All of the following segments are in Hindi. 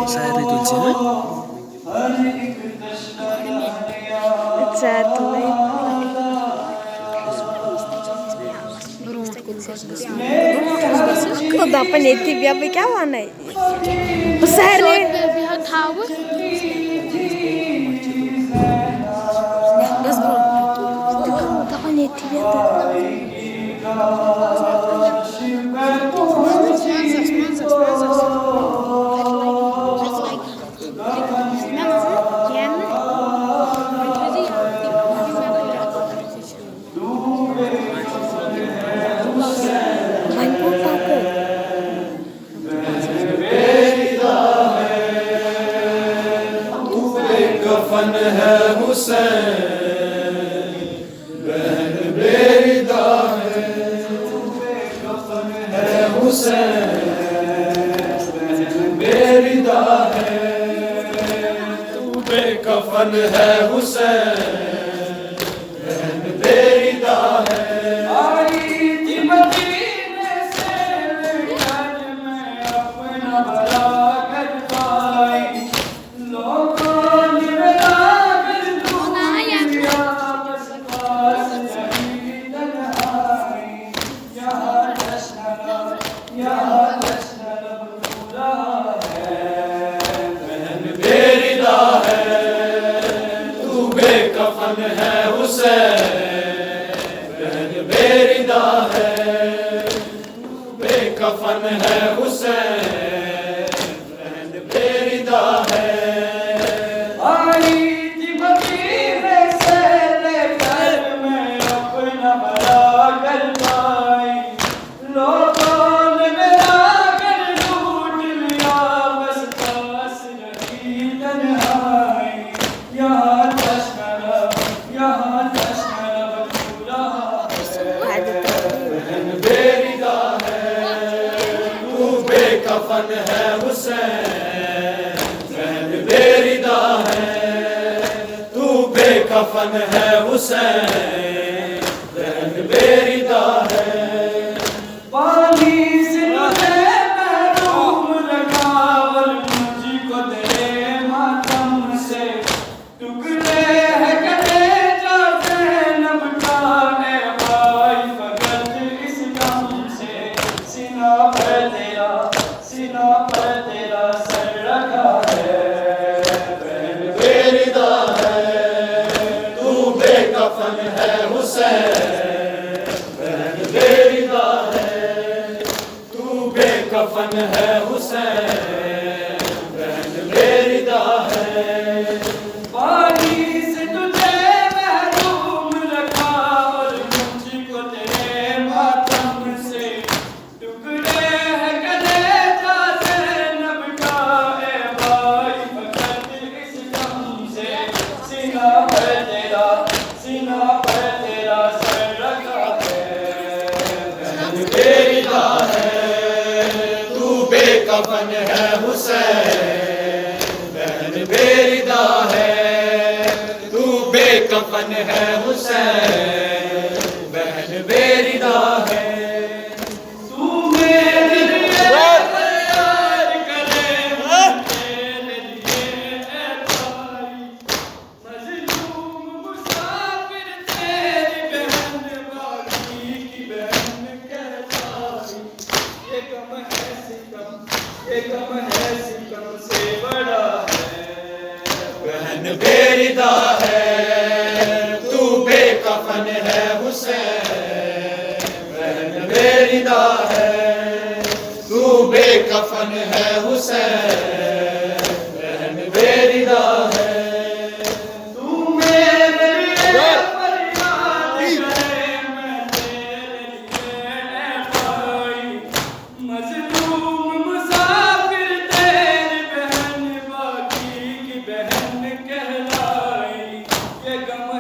शायरी तुलसी में Dapat native ya be क्या वाना है शहर में बस ब्रो dapat native ya कफन है हुसैन बहन बेरिदा है कफन है हुसैन बहन बेरिदा है तू बेकफन है हुसैन बहन बेरिदा है आई थी मदीने से घर में अपना भला कर पाई लोगों कफन है हुसैन बहन बेरिदा है बेकफन है हुसैन बहन बेरिदा है आई थी मदीने से लेकर मैं अपना भला कर पाई लोगों ने मेरा घर लूट लिया बस पास रही तन्हाई यहाँ कफन है हुसैन बहन बेरिदा है तू बेकफन है हुसैन बहन बेरिदा है पानी से तुझे महरूम रखा और मुझको तेरे मातम से टुकड़े है कलेजा ज़ैनब का है भाई फकत इस दम से सीना पर तेरा सर रखा है बहन बेरिदा है तू बेकफन है हुसैन बहन बेरिदा है तू बेकफन है हुसैन बहन बेरिदा है पानी से तुझे महरूम रखा और मुझको तेरे मातम से टुकड़े है कलेजा ज़ैनब का है भाई फकत इस दम से सीना पर तेरा सर रखा है बहन बेरिदा है तू बेकफन है हुसैन बहन बेरिदा है तू बेकफन है हुसैन बहन बेरिदा है बहन बेरिदा है तू बेकफन है हुसैन बहन बेरिदा है तू बेकफन है हुसैन बहन बेरिदा है तू मेरे लिए फरियाद करे मैं तेरे लिए भाई मजलूम मुसाफिर तेरी बहन बाकी की बहन कहलाई ये गम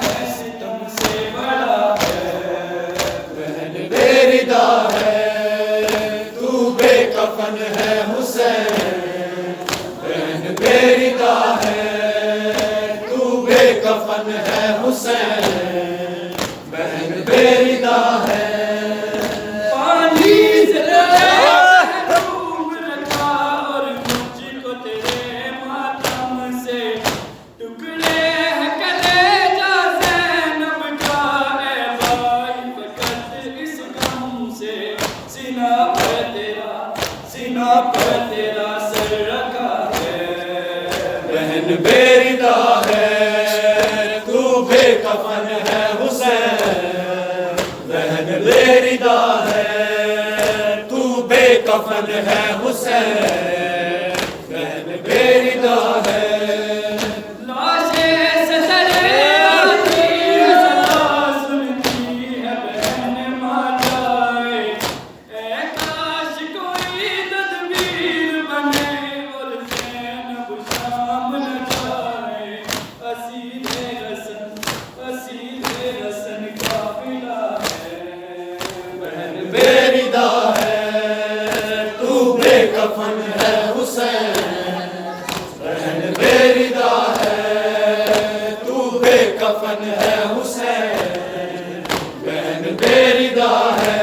है सितम से बड़ा है बहन बेरिदा है तू बेकफन बेरिदा है तू बेकफन है हुसैन, बहन बेरिदा है। बेरिदा है तू बेकफन है हुसैन, बहन बेरिदा है तू बेकफन है हुसैन, बहन बेरिदा है।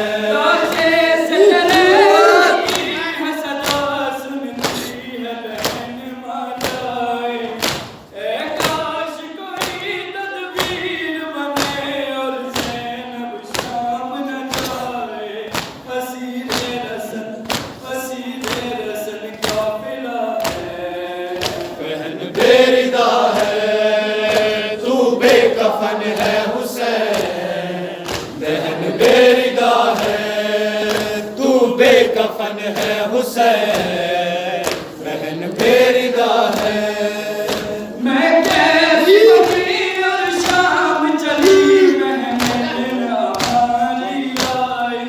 बेरिदा है तू बेकफन है हुसैन, बहन बेरिदा है तू बेकफन है हुसैन, बहन बेरिदा है। मैं कैसी बनी और शाम चली, महमद हमारी आई,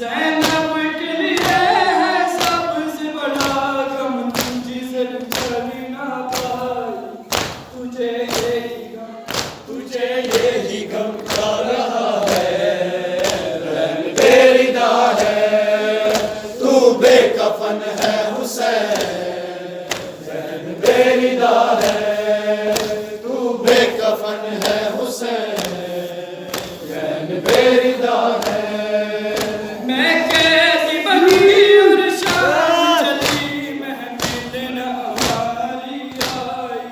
ज़ैनब के लिए है सबसे बड़ा गम, तुझसे चली ना तुझे यही गम का रहा है, बहन बेरिदा है तू बेकफन है हुसैन, बहन बेरिदा है तू बेकफन है हुसैन, बहन बेरिदा है। मैं कैसी बनी और शाम चली, महफिल हमारी आई,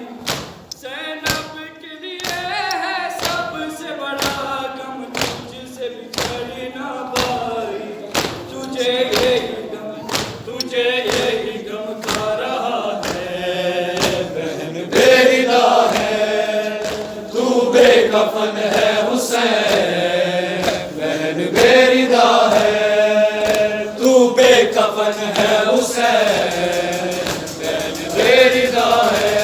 ज़ैनब के लिए है सबसे बड़ा गम, तुझसे बिछड़ ना पाई, तुझे यही गम का रहा है, बहन बेरिदा है तू बेकफन है हुसैन, बहन बेरिदा है तू बेकफन है हुसैन, बहन बेरिदा है।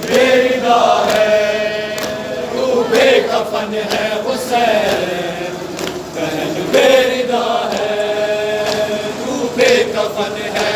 बेरिदा है तू बेकफन है हुसैन, बहन बेरिदा है तू बेकफन है